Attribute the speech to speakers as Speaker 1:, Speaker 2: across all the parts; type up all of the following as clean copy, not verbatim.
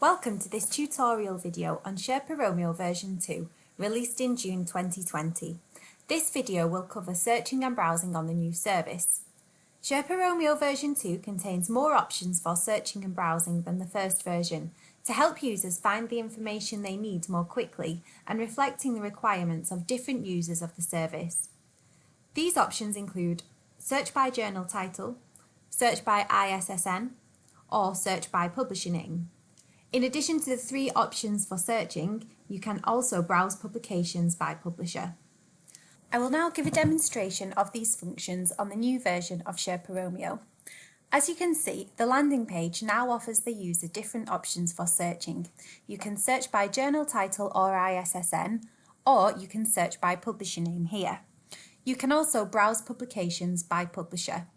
Speaker 1: Welcome to this tutorial video on Sherpa Romeo version 2, released in June 2020. This video will cover searching and browsing on the new service. Sherpa Romeo version 2 contains more options for searching and browsing than the first version, to help users find the information they need more quickly and reflecting the requirements of different users of the service. These options include search by journal title, search by ISSN, or search by publisher name. In addition to the three options for searching, you can also browse publications by publisher. I will now give a demonstration of these functions on the new version of Sherpa Romeo. As you can see, the landing page now offers the user different options for searching. You can search by journal title or ISSN, or you can search by publisher name here. You can also browse publications by publisher.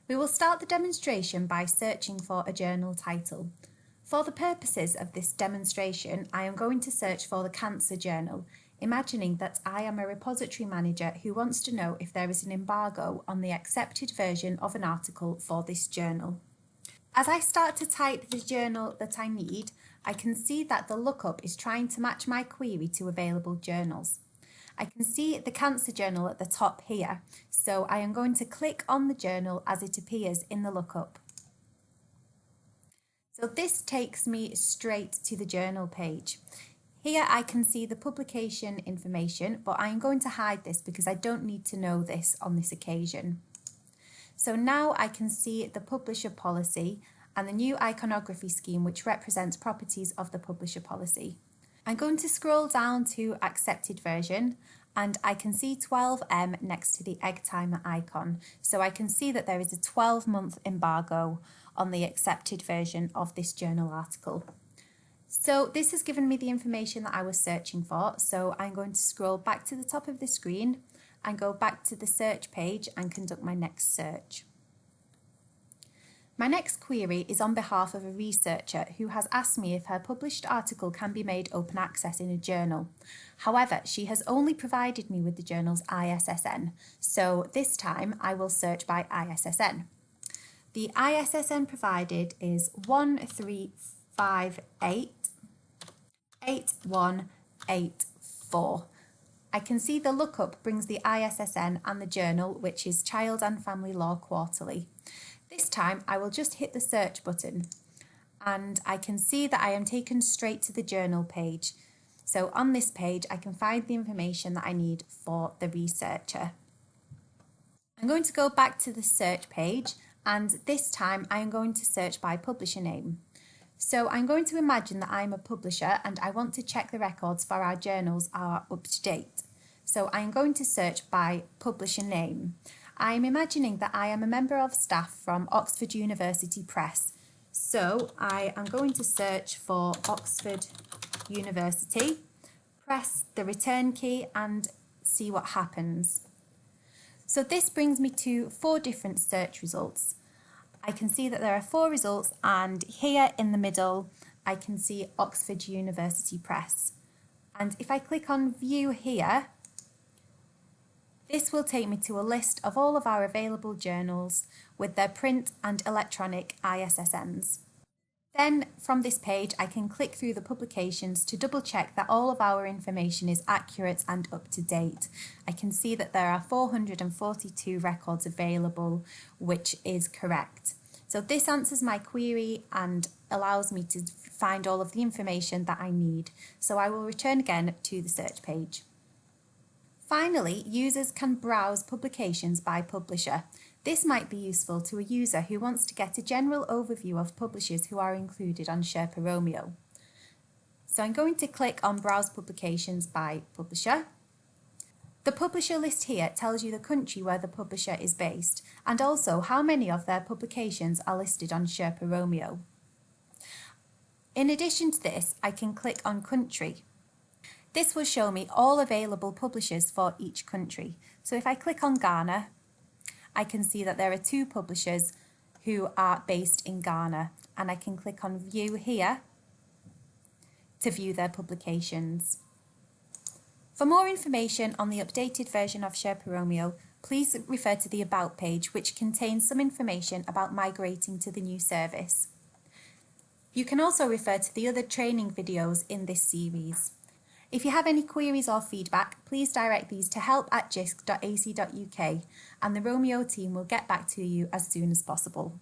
Speaker 1: We will start the demonstration by searching for a journal title. For the purposes of this demonstration, I am going to search for the Cancer Journal, imagining that I am a repository manager who wants to know if there is an embargo on the accepted version of an article for this journal. As I start to type the journal that I need, I can see that the lookup is trying to match my query to available journals. I can see the Cancer Journal at the top here, so I am going to click on the journal as it appears in the lookup. So this takes me straight to the journal page. Here I can see the publication information, but I'm going to hide this because I don't need to know this on this occasion. So now I can see the publisher policy and the new iconography scheme which represents properties of the publisher policy. I'm going to scroll down to accepted version and I can see 12M next to the egg timer icon. So I can see that there is a 12-month embargo on the accepted version of this journal article. So this has given me the information that I was searching for. So I'm going to scroll back to the top of the screen and go back to the search page and conduct my next search. My next query is on behalf of a researcher who has asked me if her published article can be made open access in a journal. However, she has only provided me with the journal's ISSN, so this time I will search by ISSN. The ISSN provided is 13588184. I can see the lookup brings the ISSN and the journal, which is Child and Family Law Quarterly. This time I will just hit the search button and I can see that I am taken straight to the journal page. So on this page I can find the information that I need for the researcher. I'm going to go back to the search page and this time I am going to search by publisher name. So I'm going to imagine that I'm a publisher and I want to check the records for our journals are up to date. So I'm going to search by publisher name. I'm imagining that I am a member of staff from Oxford University Press. So I am going to search for Oxford University, press the return key and see what happens. So this brings me to 4 different search results. I can see that there are 4 results and here in the middle I can see Oxford University Press. And if I click on view here, this will take me to a list of all of our available journals with their print and electronic ISSNs. Then from this page I can click through the publications to double check that all of our information is accurate and up to date. I can see that there are 442 records available, which is correct. So this answers my query and allows me to find all of the information that I need. So I will return again to the search page. Finally, users can browse publications by publisher. This might be useful to a user who wants to get a general overview of publishers who are included on Sherpa Romeo. So I'm going to click on Browse Publications by Publisher. The publisher list here tells you the country where the publisher is based and also how many of their publications are listed on Sherpa Romeo. In addition to this, I can click on Country. This will show me all available publishers for each country. So if I click on Ghana, I can see that there are 2 publishers who are based in Ghana and I can click on View here to view their publications. For more information on the updated version of Sherpa Romeo, please refer to the About page, which contains some information about migrating to the new service. You can also refer to the other training videos in this series. If you have any queries or feedback, please direct these to help@jisc.ac.uk and the Romeo team will get back to you as soon as possible.